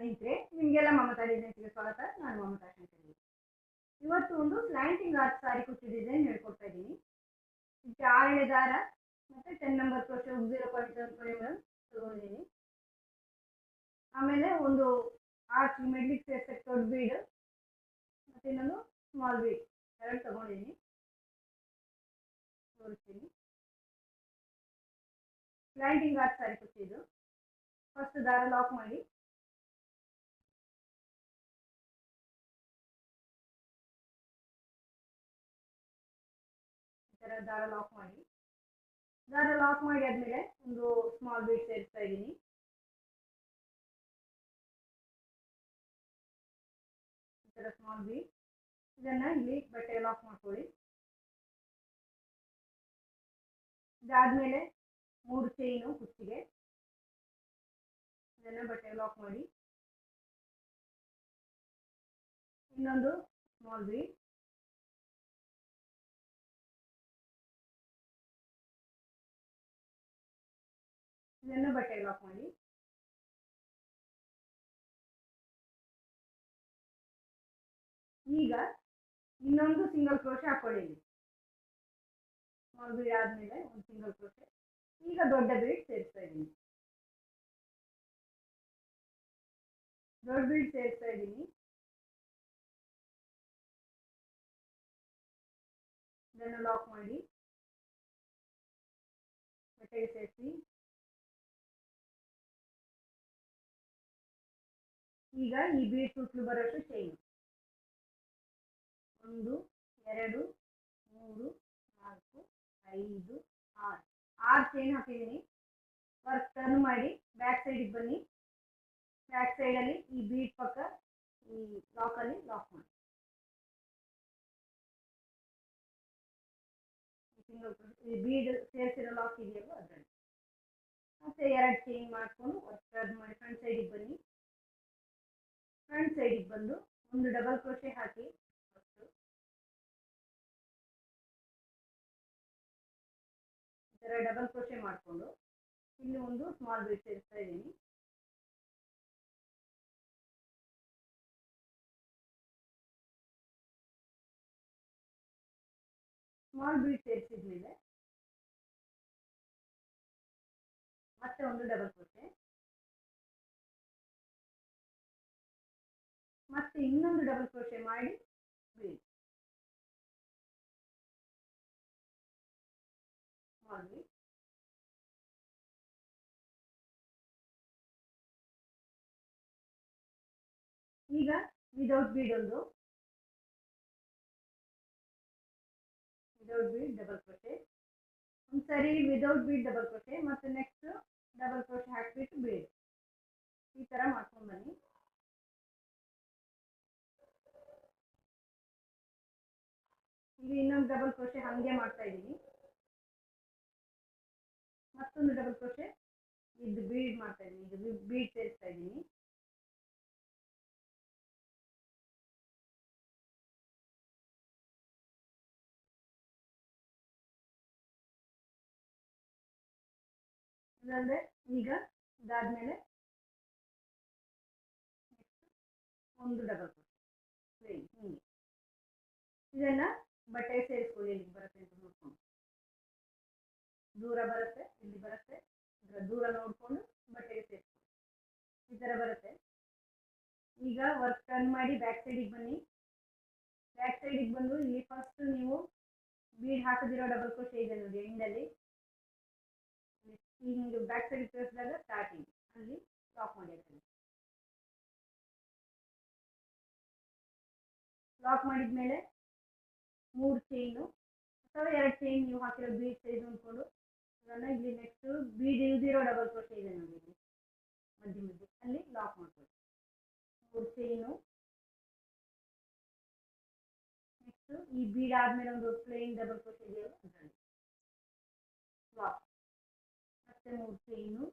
ಸ್ನೇಹಿತರೆ, ನಿಮಗೆಲ್ಲ ಮಮತಾ ಡಿಸೈನ್ಸ್ಗೆ ಸ್ವಾಗತ. ನಾನು ಮಮತಾ ಶಂಕರಿ. ಇವತ್ತು ಒಂದು ಸ್ಲ್ಯಾಂಟಿಂಗ್ ಆರ್ಚ್ ಸಾರಿ ಕುಚ್ಚು ಡಿಸೈನ್ ಹೇಳ್ಕೊಡ್ತಾ ಇದ್ದೀನಿ. ಇದಕ್ಕೆ 6 ದಾರ ಮತ್ತು 10 ನಂಬರ್ ಕ್ರೋಶೆ 0.7 ತಗೊಂಡಿದ್ದೀನಿ. ಆಮೇಲೆ ಒಂದು ಆರ್ಚ್ ಮಿಡ್ಲಿಗೆ ಸೇರ್ಸಕ್ಕೆ ದೊಡ್ಡ ಬೀಡ್ ಮತ್ತು ಇನ್ನೊಂದು ಸ್ಮಾಲ್ ಬೀಡ್ ಎರಡು ತಗೊಂಡಿದ್ದೀನಿ. ತೋರಿಸ್ತೀನಿ. ಸ್ಲ್ಯಾಂಟಿಂಗ್ ಆರ್ಚ್ ಸಾರಿ ಕುಚ್ಚು ಇದು. ಫಸ್ಟ್ ದಾರ ಲಾಕ್ ಮಾಡಿ, ದಾರ ಲಾಕ್ ಮಾಡಿ ಆದ್ಮೇಲೆ ಒಂದು ಸ್ಮಾಲ್ ಬೀಡ್ ಸೇರಿಸ್ತಾ ಇದ್ದೀನಿ. ಈ ತರ ಸ್ಮಾಲ್ ಬೀಡ್. ಇದನ್ನ ಇಲ್ಲಿ ಬಟ್ಟೆ ಲಾಕ್ ಮಾಡ್ಕೊಳ್ಳಿ. ಇದಾದ್ಮೇಲೆ 3 ಚೈನು ಕುಚ್ಚಿಗೆ, ಇದನ್ನ ಬಟ್ಟೆ ಲಾಕ್ ಮಾಡಿ. ಇನ್ನೊಂದು ಸ್ಮಾಲ್ ಬೀಡ್, ಇದನ್ನು ಬಟ್ಟೆ ಲಾಕ್ ಮಾಡಿ. ಈಗ ಇನ್ನೊಂದು ಸಿಂಗಲ್ ಕ್ರೋಶೆ ಹಾಕೊಳ್ಳಿ. ಸ್ಮಾಲ್ ಬೀಡ್ ಆದ್ಮೇಲೆ ಒಂದು ಸಿಂಗಲ್ ಕ್ರೋಶೆ. ಈಗ ದೊಡ್ಡ ಬೀಡ್ ಸೇರಿಸ್ತಾ ಇದ್ದೀನಿ. ಇದನ್ನು ಲಾಕ್ ಮಾಡಿ ಬಟ್ಟೆಗೆ ಸೇರಿಸಿ. ಈಗ ಈ ಬೀಡ್ ಸುತ್ತಲೂ ಬರೋಷ್ಟು ಚೈನ್ 1 2 3 4 5 6 ಚೈನ್ ಹಾಕಿದ್ದೀನಿ. ವರ್ಕ್ ಟರ್ನ್ ಮಾಡಿ ಬ್ಯಾಕ್ ಸೈಡಿಗೆ ಬನ್ನಿ. ಬ್ಯಾಕ್ ಸೈಡಲ್ಲಿ ಈ ಬೀಡ್ ಪಕ್ಕ ಈ ಲಾಕಲ್ಲಿ ಲಾಕ್ ಮಾಡಿ. ಸಿಂಗಲ್ ಈ ಬೀಡ್ ಸೇರಿಸಿರೋ ಲಾಕ್ ಇದೆಯಲ್ಲ ಅದರಲ್ಲಿ ಮತ್ತೆ 2 ಚೈನ್ ಮಾಡಿಕೊಂಡು ವರ್ಕ್ ಟರ್ನ್ ಮಾಡಿ ಫ್ರಂಟ್ ಸೈಡಿಗೆ ಬನ್ನಿ. ಫ್ರಂಟ್ ಸೈಡಿಗೆ ಬಂದು ಒಂದು ಡಬಲ್ ಕ್ರೋಶೆ ಹಾಕಿ, ಈ ಥರ ಡಬಲ್ ಕ್ರೋಶೆ ಮಾಡಿಕೊಂಡು ಇಲ್ಲಿ ಒಂದು ಸ್ಮಾಲ್ ಬೀಡ್ ಸೇರಿಸ್ತಾ ಇದ್ದೀನಿ. ಸ್ಮಾಲ್ ಬೀಡ್ ಸೇರಿಸಿದ್ಮೇಲೆ ಮತ್ತೆ ಒಂದು ಡಬಲ್ ಕ್ರೋಶೆ, ಮತ್ತೆ ಇನ್ನೊಂದು ಡಬಲ್ ಕ್ರೋಶೆ ಮಾಡಿ ಬೀಡ್ ಸ್ಮಾಲ್ ಬೀಡ್. ಈಗ ವಿದೌಟ್ ಬೀಡ್ ಡಬಲ್ ಕ್ರೋಶೆ, ಒಂದ್ಸರಿ ವಿದೌಟ್ ಬೀಡ್ ಡಬಲ್ ಕ್ರೋಶೆ, ಮತ್ತೆ ನೆಕ್ಸ್ಟ್ ಡಬಲ್ ಕ್ರೋಶೆ ಹಾಕ್ಬಿಟ್ಟು ಬೀಡ್. ಈ ತರ ಮಾಡ್ಕೊಂಡು ಬನ್ನಿ. ಇಲ್ಲಿ ಇನ್ನೊಂದು ಡಬಲ್ ಕ್ರೋಶೆ ಹಂಗೆ ಮಾಡ್ತಾ ಇದ್ದೀನಿ. ಮತ್ತೊಂದು ಡಬಲ್ ಕ್ರೋಶೆ ಇದು ಬೀಡ್ ಮಾಡ್ತಾ ಇದ್ದೀನಿ. ಇದು ಬೀಡ್ ಸೇರಿಸ್ತಾ ಇದ್ದೀನಿ. ಇದಂದ್ರೆ ಈಗ ಇದಾದ್ಮೇಲೆ ಒಂದು ಡಬಲ್ ಕ್ರೋಶೆ ಹಿಂಗೆ. ಇದನ್ನ ಬಟ್ಟೆ ಸೇರಿಸ್ಕೊಳ್ಳಿ. ಇಲ್ಲಿಗೆ ಬರುತ್ತೆ ಅಂತ ನೋಡ್ಕೊಂಡು, ದೂರ ಬರುತ್ತೆ, ಇಲ್ಲಿ ಬರುತ್ತೆ, ದೂರ ನೋಡ್ಕೊಂಡು ಬಟ್ಟೆಗೆ ಸೇರಿಸ್ಕೊಳ್ಳಿ. ಈ ತರ ಬರುತ್ತೆ. ಈಗ ವರ್ಕ್ ಟರ್ನ್ ಮಾಡಿ ಬ್ಯಾಕ್ ಸೈಡಿಗೆ ಬನ್ನಿ. ಬ್ಯಾಕ್ ಸೈಡಿಗೆ ಬಂದು ಇಲ್ಲಿ ಫಸ್ಟ್ ನೀವು ಬೀಡ್ ಹಾಕದಿರೋ ಡಬಲ್ ಕ್ರೋಶೆ ಇದೆ ನೋಡಿ ಎಂಡಲ್ಲಿ, ಹಿಂಗೆ ಬ್ಯಾಕ್ ಸೈಡ್ ತೋರಿಸಿದಾಗ ಸ್ಟಾರ್ಟಿಂಗ್ ಅಲ್ಲಿ ಲಾಕ್ ಮಾಡಿ. ಲಾಕ್ ಮಾಡಿದ್ಮೇಲೆ 3 ಚೈನು ಅಥವಾ 2 ಚೈನ್ ನೀವು ಹಾಕಿರೋ ಬೀಡ್ ಸೈಜ್ ಅಂದ್ಕೊಂಡು ಅದನ್ನು ಇಲ್ಲಿ ನೆಕ್ಸ್ಟ್ ಬೀಡ್ ಇಲ್ದಿರೋ ಡಬಲ್ ಕ್ರೋಶೆ ಇದೆ ನೋಡಿ ಮಧ್ಯೆ ಅಲ್ಲಿ ಲಾಕ್ ಮಾಡ್ಕೊಳ್ಳಿ. 3 ಚೈನು. ನೆಕ್ಸ್ಟ್ ಈ ಬೀಡ್ ಆದ್ಮೇಲೆ ಒಂದು ಪ್ಲೇನ್ ಡಬಲ್ ಕ್ರೋಶೆ ಇದೆಯಲ್ಲ ಅದರಲ್ಲಿ ಲಾಕ್, ಮತ್ತೆ 3 ಚೈನು,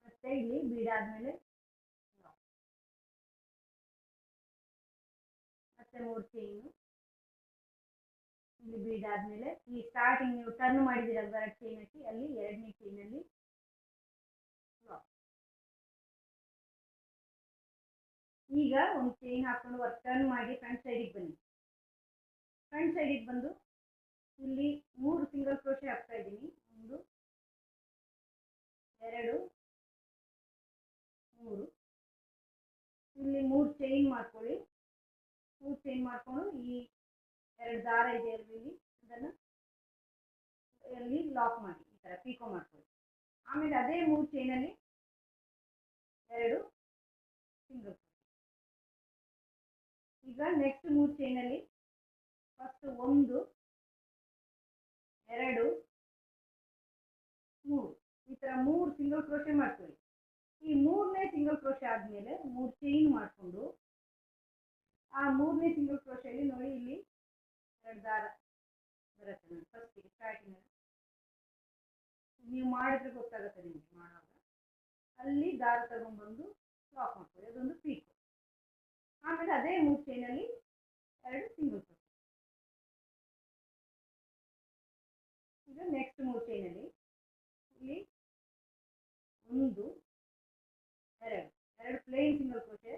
ಮತ್ತೆ ಇಲ್ಲಿ ಬೀಡ್ ಆದ್ಮೇಲೆ ಲಾಕ್, ಮತ್ತೆ 3 ಚೈನು. ಇಲ್ಲಿ ಬೀಡ್ ಆದ್ಮೇಲೆ ಈ ಸ್ಟಾರ್ಟಿಂಗ್ ನೀವು ಟರ್ನ್ ಮಾಡಿದಿರಲ್ವ 2 ಚೈನ್ ಹಾಕಿ ಅಲ್ಲಿ 2ನೇ ಚೈನಲ್ಲಿ ಈಗ ಒಂದು ಚೈನ್ ಹಾಕೊಂಡು ಟರ್ನ್ ಮಾಡಿ ಫ್ರಂಟ್ ಸೈಡಿಗೆ ಬನ್ನಿ. ಫ್ರಂಟ್ ಸೈಡಿಗೆ ಬಂದು ಇಲ್ಲಿ 3 ಸಿಂಗಲ್ ಕ್ರೋಶೆ ಹಾಕ್ತಾ ಇದ್ದೀನಿ. 1 2 3. ಇಲ್ಲಿ 3 ಚೈನ್ ಮಾಡ್ಕೊಳ್ಳಿ. 3 ಚೈನ್ ಮಾಡ್ಕೊಂಡು ಈ 2 ದಾರ ಇದೆ ಇಲ್ಲಿ, ಅದನ್ನು ಇಲ್ಲಿ ಲಾಕ್ ಮಾಡಿ ಈ ಥರ ಪೀಕೋ ಮಾಡ್ಕೊಳ್ಳಿ. ಆಮೇಲೆ ಅದೇ 3 ಚೈನಲ್ಲಿ 2 ಸಿಂಗಲ್. ಈಗ ನೆಕ್ಸ್ಟ್ 3 ಚೈನಲ್ಲಿ ಫಸ್ಟ್ 1 2 3 ಈ ಥರ 3 ಸಿಂಗಲ್ ಕ್ರೋಶೆ ಮಾಡ್ಕೊಳ್ಳಿ. ಈ 3ನೇ ಸಿಂಗಲ್ ಕ್ರೋಶೆ ಆದಮೇಲೆ 3 ಚೈನ್ ಮಾಡಿಕೊಂಡು ಆ 3ನೇ ಸಿಂಗಲ್ ಕ್ರೋಶೆಯಲ್ಲಿ ನೋಡಿ ಇಲ್ಲಿ 2 ದಾರ ಬರುತ್ತೆ. ಫಸ್ಟಿಗೆ ಸ್ಟಾರ್ಟಿಂಗ್ ನೀವು ಮಾಡಿದ್ರೆ ಗೊತ್ತಾಗುತ್ತೆ ನಿಮಗೆ ಮಾಡುವಾಗ. ಅಲ್ಲಿ ದಾರ ತಗೊಂಡ್ಬಂದು ಲಾಕ್ ಮಾಡ್ಕೊಳ್ಳಿ, ಅದೊಂದು ಪೀಕು. ಆಮೇಲೆ ಅದೇ 3 ಚೈನಲ್ಲಿ 2 ಸಿಂಗಲ್ ಕ್ರೋಶೆ. ಈಗ ನೆಕ್ಸ್ಟ್ 3 ಚೈನಲ್ಲಿ ಇಲ್ಲಿ 1 2 ಪ್ಲೇನ್ ಸಿಂಗಲ್ ಕ್ರೋಶೆ,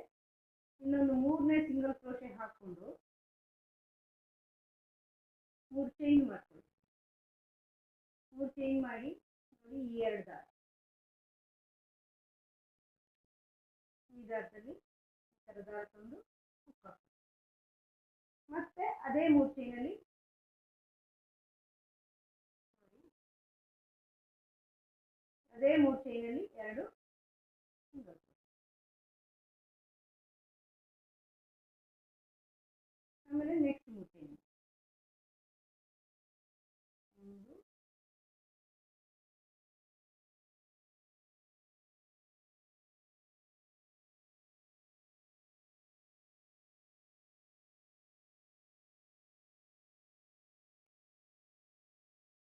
ಇನ್ನೊಂದು 3ನೇ ಸಿಂಗಲ್ ಕ್ರೋಶೆ ಹಾಕ್ಕೊಂಡು 3 ಚೈನ್ ಮಾಡ್ಕೊಳ್ಳಿ. 3 ಚೈನ್ ಮಾಡಿ ನೋಡಿ ಈ 2 ದಾರ, ಈ ದಾರದಲ್ಲಿ ಈ ಥರ ದಾರ ತಂದು ಹುಕ್ ಹಾಕಿ. ಮತ್ತೆ ಅದೇ 3 ಚೈನಲ್ಲಿ ಅದೇ 3 ಚೈನಲ್ಲಿ 2 ಸಿಂಗಲ್ ಕ್ರೋಶೆ. ಆಮೇಲೆ ನೆಕ್ಸ್ಟ್ 3 ಚೈನ್ 1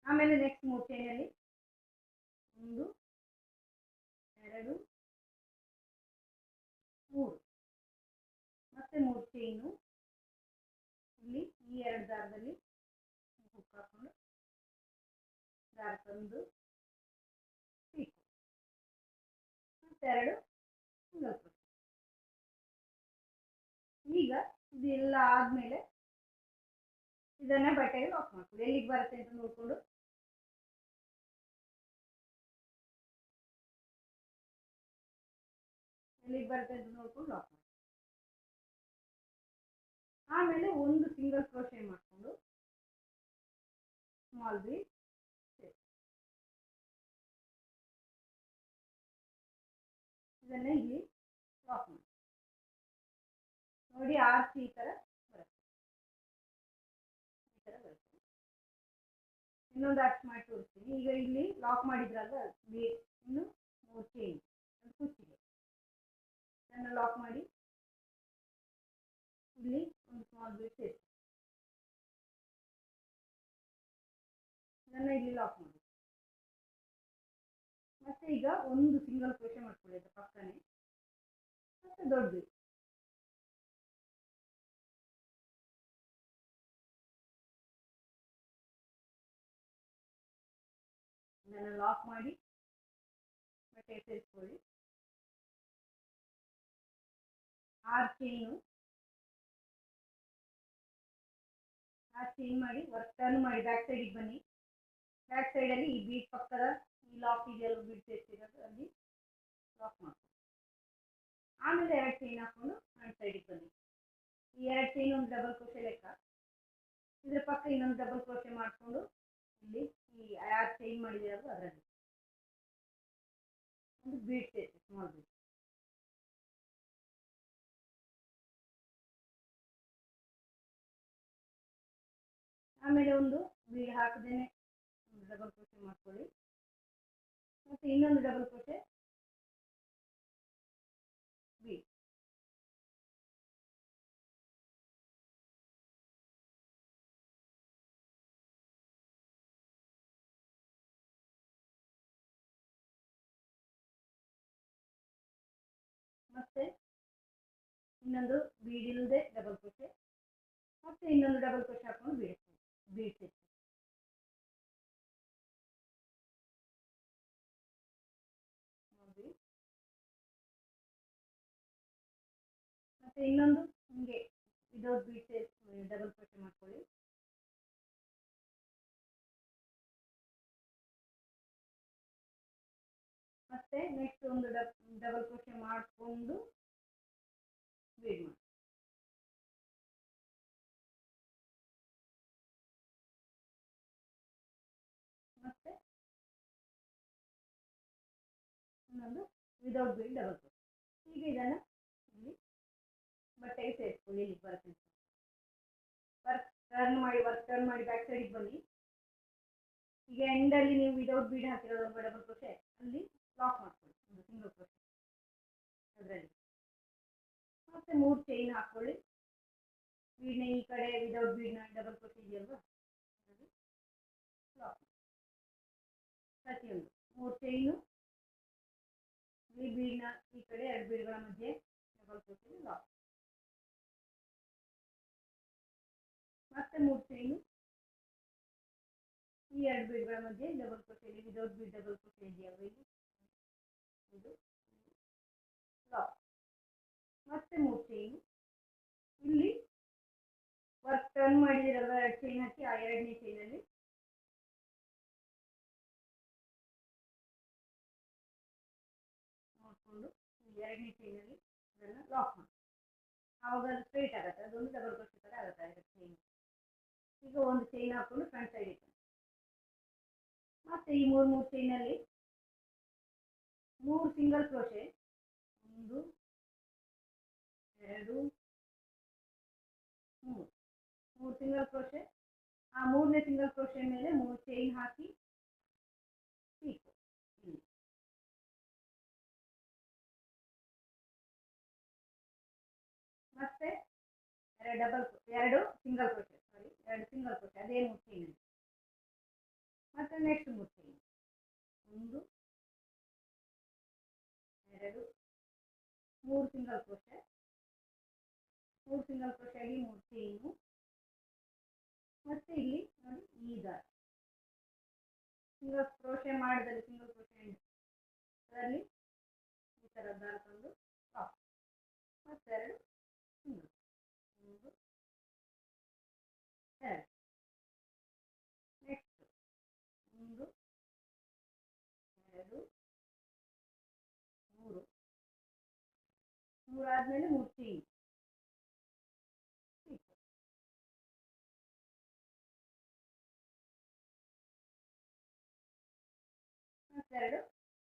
ಆಮೇಲೆ ನೆಕ್ಸ್ಟ್ 3 ಚೈನಲ್ಲಿ 1 2 3 ಮತ್ತೆ 3 ಚೈನು ಇಲ್ಲಿ ಈ 2 ದಾರದಲ್ಲಿ ಹುಕ್ ಹಾಕೊಂಡು ದಾರ ತಂದು ಪೀಕು, ಮತ್ತೆ 2 ಸಿಂಗಲ್ ಕ್ರೋಶೆ. ಈಗ ಇದೆಲ್ಲ ಆದಮೇಲೆ ಇದನ್ನ ಬಟ್ಟೆಗೆ ಲಾಕ್ ಮಾಡ್ಕೊಳ್ಳಿ. ಎಲ್ಲಿಗೆ ಬರುತ್ತೆ ಅಂತ ನೋಡಿಕೊಂಡು ಎಲ್ಲಿಗೆ ಬರುತ್ತೆ ಅಂತ ನೋಡ್ಕೊಂಡು ಲಾಕ್ ಮಾಡಿ. ಆಮೇಲೆ ಒಂದು ಸಿಂಗಲ್ ಕ್ರೋಶೆ ಮಾಡಿಕೊಂಡು ಸ್ಮಾಲ್ ಬೀಡ್ ಇದನ್ನ ಇಲ್ಲಿ ಲಾಕ್ ಮಾಡಿ. ನೋಡಿ ಆರ್ಚ್ ಈ ಥರ ಬರುತ್ತೆ, ಈ ಥರ ಬರುತ್ತೆ. ಇನ್ನೊಂದು ಆರ್ಚ್ ಮಾಡಿ ತೋರಿಸ್ತೀನಿ. ಈಗ ಇಲ್ಲಿ ಲಾಕ್ ಮಾಡಿದ್ರಲ್ವ ಇನ್ನು 3 ಚೈನ್ ಕುಚ್ಚಿಗೆ ಇದನ್ನು ಲಾಕ್ ಮಾಡಿ ಇಲ್ಲಿ ಒಂದು ಸ್ಮಾಲ್ ಬೀಡ್ ಸೇರಿಸಿ ಇದನ್ನು ಇಲ್ಲಿ ಲಾಕ್ ಮಾಡಿ. ಮತ್ತೆ ಈಗ ಒಂದು ಸಿಂಗಲ್ ಕ್ರೋಶೆ ಮಾಡ್ಕೊಳ್ಳಿ ಅದು ಪಕ್ಕನೆ, ಮತ್ತೆ ದೊಡ್ಡ ಬೀಡ್ ಇದನ್ನು ಲಾಕ್ ಮಾಡಿ ಬಟ್ಟೆ ಸೇರಿಸ್ಕೊಳ್ಳಿ. 6 ಚೈನು, 6 ಚೈನ್ ಮಾಡಿ ಟರ್ನ್ ಮಾಡಿ ಬ್ಯಾಕ್ ಸೈಡಿಗೆ ಬನ್ನಿ. ಬ್ಯಾಕ್ ಸೈಡಲ್ಲಿ ಈ ಬೀಡ್ ಪಕ್ಕದ ಈ ಲಾಕ್ ಇದೆಯಲ್ಲ ಬೀಡ್ ಸೇರಿಸಿರೋದು ಅಲ್ಲಿ ಲಾಕ್ ಮಾಡ್ಕೊಳ್ಳಿ. ಆಮೇಲೆ 2 ಚೈನ್ ಹಾಕ್ಕೊಂಡು ಫ್ರಂಟ್ ಸೈಡಿಗೆ ಬನ್ನಿ. ಈ 2 ಚೈನ್ ಒಂದು ಡಬಲ್ ಕ್ರೋಶೆ ಲೆಕ್ಕ, ಇದ್ರ ಪಕ್ಕ ಇನ್ನೊಂದು ಡಬಲ್ ಕ್ರೋಶೆ ಮಾಡಿಕೊಂಡು ಇಲ್ಲಿ ಈ 6 ಚೈನ್ ಮಾಡಿದಿರೋದು ಅದರಲ್ಲಿ ಒಂದು ಬೀಡ್ ಸೇರಿಸಿ ಸ್ಮಾಲ್ ಬೀಡ್. ಆಮೇಲೆ ಒಂದು ಬೀಡ್ ಹಾಕದೇನೆ ಒಂದು ಡಬಲ್ ಕ್ರೋಶೆ ಮಾಡ್ಕೊಳ್ಳಿ. ಮತ್ತೆ ಇನ್ನೊಂದು ಡಬಲ್ ಕ್ರೋಶೆ ಬೀಡ್. ಮತ್ತೆ ಇನ್ನೊಂದು ಬೀಡ್ ಇಲ್ಲದೆ ಡಬಲ್ ಕ್ರೋಶೆ, ಮತ್ತೆ ಇನ್ನೊಂದು ಡಬಲ್ ಕ್ರೋಶೆ ಹಾಕೊಂಡು ಬೀಡ್ ಸೇರಿಸಿ. ನೋಡಿ ಮತ್ತು ಇನ್ನೊಂದು ಹಿಂಗೆ ವಿದೌಟ್ ಬೀಡ್ಸ್ ಡಬಲ್ ಕ್ರೋಶೆ ಮಾಡ್ಕೊಳ್ಳಿ. ಮತ್ತೆ ನೆಕ್ಸ್ಟ್ ಒಂದು ಡಬಲ್ ಕ್ರೋಶೆ ಮಾಡಿಕೊಂಡು ಬೀಡ್ ಮಾಡಿ. ಮತ್ತೆ ಇನ್ನೊಂದು ವಿದೌಟ್ ಬೀಡ್ ಡಬಲ್ ಕ್ರೋಶೆ. ಹೀಗೆ ಇದನ್ನು ಇಲ್ಲಿ ಬಟ್ಟೆಗೆ ಸೇರಿಸ್ಕೊಳ್ಳಿ. ಇಲ್ಲಿ ಬರುತ್ತೆ ವರ್ಕ್ ಟರ್ನ್ ಮಾಡಿ ಬ್ಯಾಕ್ ಸೈಡಿಗೆ ಬನ್ನಿ. ಈಗ ಎಂಡಲ್ಲಿ ನೀವು ವಿದೌಟ್ ಬೀಡ್ ಹಾಕಿರೋದು ಡಬಲ್ ಕ್ರೋಶೆ ಅಲ್ಲಿ ಲಾಕ್ ಮಾಡ್ಕೊಳ್ಳಿ, ಒಂದು ಸಿಂಗಲ್ ಕ್ರೋಶೆ ಅದರಲ್ಲಿ. ಮತ್ತೆ 3 ಚೈನ್ ಹಾಕ್ಕೊಳ್ಳಿ. ಬೀಡ್ನ ಈ ಕಡೆ ವಿದೌಟ್ ಬೀಡ್ನ ಡಬಲ್ ಕ್ರೋಶೆ ಇದೆಯಲ್ವಾ ಅದರಲ್ಲಿ ಲಾಕ್ ಮಾಡಿ. ಪ್ರತಿಯೊಂದು 3 ಚೈನು ಈ ಬೀಡ್ನ ಈ ಕಡೆ 2 ಬೀಡ್ಗಳ ಮಧ್ಯೆ ಡಬಲ್ ಕ್ರೋಶೆ ಲಾಕ್. ಮತ್ತೆ 3 ಚೈನು ಈ 2 ಬೀಡ್ಗಳ ಮಧ್ಯೆ double crochet without bead double crochet ಇದೆಯಲ್ವ ಇಲ್ಲಿ ಇದು ಲಾಕ್. ಮತ್ತೆ 3 ಚೈನು ಇಲ್ಲಿ ವರ್ಕ್ ಟರ್ನ್ ಮಾಡಿದಿರಲ್ವ 2 ಚೈನ್ ಹಾಕಿ ಆ 2ನೇ ಚೈನಲ್ಲಿ ನೋಡಿಕೊಂಡು 2ನೇ ಚೈನಲ್ಲಿ ಅದನ್ನು ಲಾಕ್ ಮಾಡಿ. ಆವಾಗ ಅದು ಸ್ಟ್ರೈಟ್ ಆಗುತ್ತೆ, ಅದೊಂದು ಡಬಲ್ ಕ್ರೋಶೆ ಥರ ಆಗುತ್ತೆ 2 ಚೈನ್. ಈಗ ಒಂದು ಚೈನ್ ಹಾಕ್ಕೊಂಡು ಫ್ರಂಟ್ ಸೈಡ್ ಇಟ್ಟು ಮತ್ತೆ ಈ 3 ಚೈನಲ್ಲಿ 3 ಸಿಂಗಲ್ ಕ್ರೋಶೆ 1 2 3 ಸಿಂಗಲ್ ಕ್ರೋಶೆ. ಆ 3ನೇ ಸಿಂಗಲ್ ಕ್ರೋಶೆ ಮೇಲೆ 3 ಚೈನ್ ಹಾಕಿ ಪೀಕು ಇಲ್ಲಿ. ಮತ್ತೆ 2 ಸಿಂಗಲ್ ಕ್ರೋಶೆ 2 ಸಿಂಗಲ್ ಕ್ರೋಶೆ ಅದೇ 3 ಚೈನಲ್ಲಿ. ಮತ್ತೆ next 3 chain 1 2 3 single crochet 3 single crochet ಆಗಿ 3 ಚೈನು. ಮತ್ತೆ ಇಲ್ಲಿ ನೋಡಿ ಈ ದಾರ ಸಿಂಗಲ್ ಕ್ರೋಶೆ ಮಾಡಿದಲ್ಲಿ ಸಿಂಗಲ್ ಕ್ರೋಶೆ ಅದರಲ್ಲಿ ಈ ಥರ ದಾರ ತಂದು ಲಾಕ್. ಮತ್ತೆ 2 ಸಿಂಗಲ್ 1 2 ನೆಕ್ಸ್ಟ್ 1 2 3 ಆದಮೇಲೆ 3 ಚೈನ್. ಮತ್ತೆ 2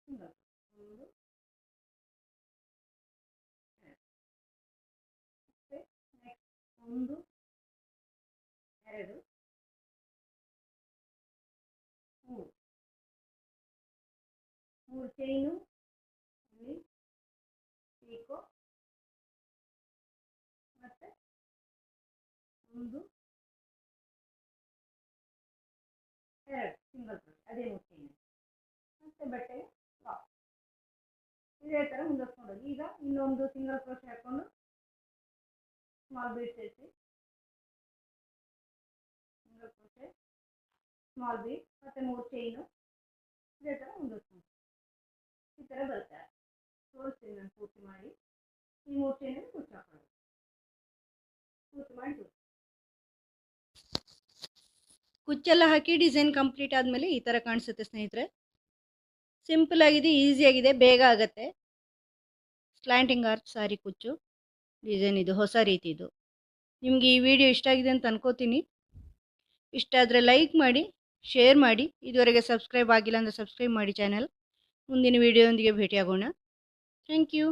ಸಿಂಗಲ್ 1 ಮತ್ತೆ ನೆಕ್ಸ್ಟ್ 1 2 3 ಚೈನು ಇಲ್ಲಿ ಪೀಕೋ. ಮತ್ತೆ 1 2 ಸಿಂಗಲ್ ಕ್ರೋಶೆ ಅದೇ 3 ಚೈನ್. ಮತ್ತೆ ಬಟ್ಟೆಗೆ ಲಾಕ್. ಇದೇ ಥರ ಮುಂದುವರ್ಸ್ಕೊಂಡು ಹೋಗಿ. ಈಗ ಇನ್ನೊಂದು ಸಿಂಗಲ್ ಕ್ರೋಶೆ ಹಾಕ್ಕೊಂಡು ಸ್ಮಾಲ್ ಬೀಡ್ ಸೇರಿಸಿ ಸಿಂಗಲ್ ಕ್ರೋಶೆ ಸ್ಮಾಲ್ ಬೀಡ್ ಮತ್ತೆ 3 ಚೈನು ಇದೇ ಥರ ಮುಂದುವರ್ಸ್ಕೊಂಡು ಈ ಥರ ಬರುತ್ತೆ. ತೋರಿಸ್ತೀನಿ ನಾನು ಪೂರ್ತಿ ಮಾಡಿ. ಈ 3 ಚೈನಲ್ಲಿ ಕುಚ್ಚು ಹಾಕೊಳ್ಳೋದು ಪೂರ್ತಿ ಮಾಡಿ. ಕುಚ್ಚೆಲ್ಲ ಹಾಕಿ ಡಿಸೈನ್ ಕಂಪ್ಲೀಟ್ ಆದಮೇಲೆ ಈ ಥರ ಕಾಣಿಸುತ್ತೆ ಸ್ನೇಹಿತರೆ. ಸಿಂಪಲ್ ಆಗಿದೆ, ಈಸಿಯಾಗಿದೆ, ಬೇಗ ಆಗುತ್ತೆ. ಸ್ಲ್ಯಾಂಟಿಂಗ್ ಆರ್ಚ್ ಸಾರಿ ಕುಚ್ಚು ಡಿಸೈನ್ ಇದು ಹೊಸ ರೀತಿದು. ನಿಮಗೆ ಈ ವಿಡಿಯೋ ಇಷ್ಟ ಆಗಿದೆ ಅಂತ ಅನ್ಕೋತೀನಿ. ಇಷ್ಟ ಆದರೆ ಲೈಕ್ ಮಾಡಿ, ಶೇರ್ ಮಾಡಿ. ಇದುವರೆಗೆ ಸಬ್ಸ್ಕ್ರೈಬ್ ಆಗಿಲ್ಲ ಅಂದರೆ ಸಬ್ಸ್ಕ್ರೈಬ್ ಮಾಡಿ ಚಾನಲ್. ಮುಂದಿನ ವಿಡಿಯೋದೊಂದಿಗೆ ಭೇಟಿಯಾಗೋಣ. Thank you.